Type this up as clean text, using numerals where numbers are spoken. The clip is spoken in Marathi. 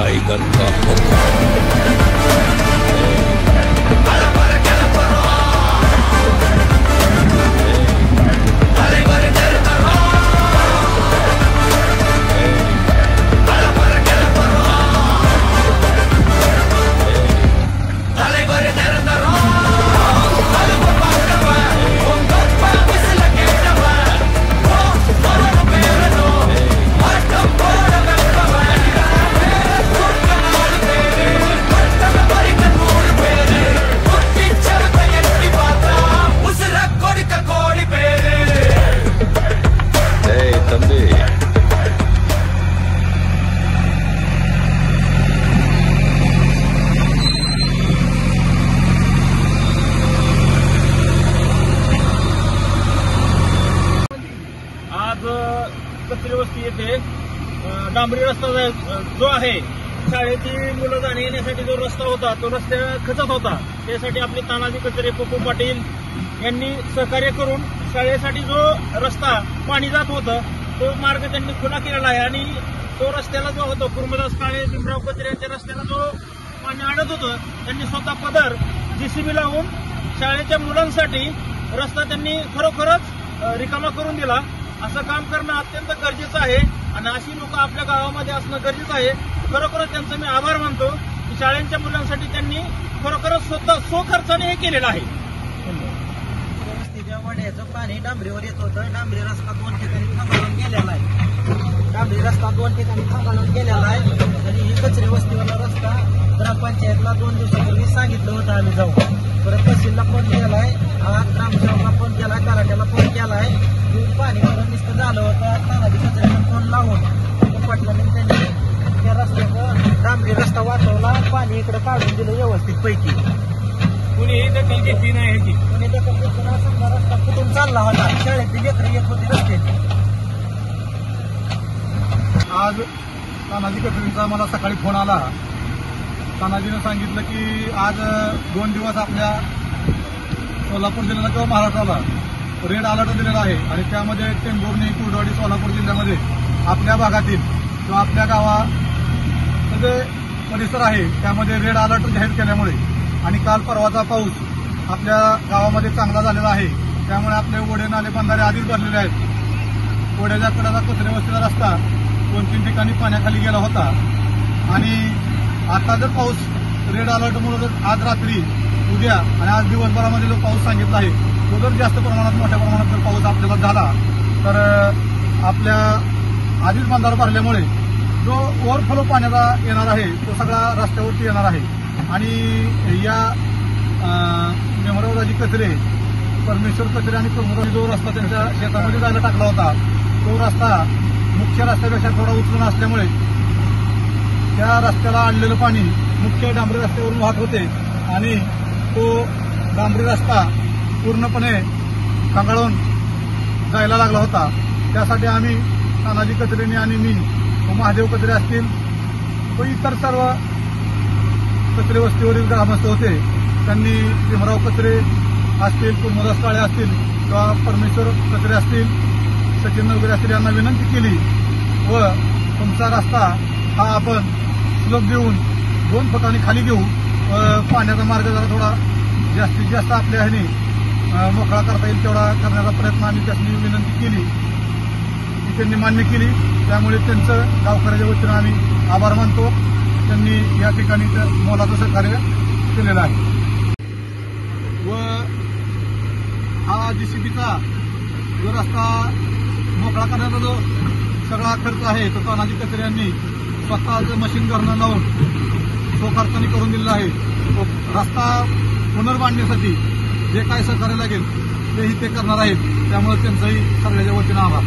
टाइगर का हुक्म। कचरे वस्ती येथे डांबरी रस्ता जो आहे, शाळेची मुलं जाणे येण्यासाठी जो रस्ता होता तो रस्ता खचत होता। त्यासाठी आपले तानाजी कचरे पप्पू पाटील यांनी सहकार्य करून शाळेसाठी जो रस्ता पाणी जात होतं तो मार्ग त्यांनी खुला केलेला आहे आणि तो रस्त्याला जो होतो कुर्मदास काळे भीमराव कचरे यांच्या रस्त्याला जो पाणी अडत होतं त्यांनी स्वतः पदर JCB लावून शाळेच्या मुलांसाठी रस्ता त्यांनी खरोखरच रिकामा करून दिला। असं काम करणं अत्यंत गरजेचं आहे आणि अशी लोक आपल्या गावामध्ये असणं गरजेचं आहे। खरोखरच त्यांचा मी आभार मानतो की शाळेच्या मुलांसाठी त्यांनी खरोखरच स्वतः स्वखर्चाने हे केलेलं आहे। वस्तीच्या वाड्याचं पाणी डांबरीवर येत होतं। डांबरी रस्ता 2 ठिकाणी थांबवून गेलेला आहे। डांबरी रस्ता 2 ठिकाणी थांबवून गेलेला आहे आणि ही कचरे वस्तीवरला रस्ता ग्रामपंचायतला 2 दिवसापूर्वी सांगितलं होतं आम्ही जाऊ। परत तहसीलला फोन केलाय, ग्रामसेवकला फोन केलाय, तलाठ्याला फोन केलाय। पाणी भरून नुसतं झालं होतं। तानाजी कचऱ्याला फोन लावून पाटलांनी त्यांनी त्या रस्त्याचं डांबरी रस्ता वाचवला, पाणी इकडे काढून दिलं व्यवस्थित पैकी। कुणीही दखल घेतली नाही ह्याची। कुणी दखल घेतला समजा रस्ता कुठून चालला होता, शाळेतली लेकरं येत होती रस्त्याची। आज तानाजी कचरेंचा मला सकाळी फोन आला। तानाजीनं सांगितलं की आज 2 दिवस आपल्या सोलापूर जिल्ह्याला किंवा महाराष्ट्राला रेड अलर्ट दिलेला आहे आणि त्यामध्ये टेंभुर्णी, कुर्डवाडी, सोलापूर जिल्ह्यामध्ये आपल्या भागातील किंवा आपल्या गावाचा जे परिसर आहे त्यामध्ये रेड अलर्ट जाहीर केल्यामुळे आणि काल परवाचा पाऊस आपल्या गावामध्ये चांगला झालेला आहे। त्यामुळे आपले ओढे, नाले, बंधारे आधीच भरलेले आहेत। ओढ्याच्या कडेला कचरे वस्तीचा रस्ता 2-3 ठिकाणी पाण्याखाली गेला होता आणि आता जर पाऊस रेड अलर्टमुळे आज रात्री, उद्या आणि आज दिवसभरामध्ये जो पाऊस सांगितला आहे तो जर जास्त प्रमाणात, मोठ्या प्रमाणात जर पाऊस आपल्याला झाला तर आपल्या आधीच बंधारा भरल्यामुळे जो ओव्हरफ्लो पाण्याचा येणार आहे तो सगळा रस्त्यावरती येणार आहे आणि या भीमरावराजी कचरे, परमेश्वर कचरे आणि कुर्मदास जो रस्ता त्यांच्या शेतामध्ये जायला टाकला होता तो रस्ता मुख्य रस्त्यापेक्षा थोडा उचलून असल्यामुळे त्या रस्त्याला आणलेलं पाणी मुख्य डांबरी रस्त्यावरून वाहत होते आणि तो डांबरी रस्ता पूर्णपणे खंगाळून जायला लागला होता। त्यासाठी आम्ही तानाजी कचरेंनी आणि मी, महादेव कचरे असतील व इतर सर्व कचरे वस्तीवरील ग्रामस्थ होते त्यांनी भीमराव कचरे असतील, कुर्मदास काळे असतील किंवा परमेश्वर कचरे असतील, सचिन वगैरे असतील यांना विनंती केली व तुमचा रस्ता हा आपण स्लोप देऊन 2 फुटांनी खाली घेऊ, पाण्याचा मार्ग जरा थोडा जास्तीत जास्त आपल्या ह्याने मोकळा करता येईल तेवढा करण्याचा प्रयत्न आम्ही त्यांनी विनंती केली, ती त्यांनी मान्य केली। त्यामुळे त्यांचं गावकऱ्याच्या वतीनं आम्ही आभार मानतो। त्यांनी या ठिकाणी मोलाचं सहकार्य केलेलं आहे व हा JCBचा जो रस्ता मोकळा करण्याचा जो सगळा खर्च आहे तो तानाजी कचरे यांनी स्वतःचं मशीन घरनं लावून स्वखर्चाने करून दिलेला आहे। तो रस्ता पुनर्बांधण्यासाठी जे काय सहकार्य लागेल तेही ते करणार आहेत। त्यामुळे त्यांचाही सगळ्याच्या वतीनं आभार।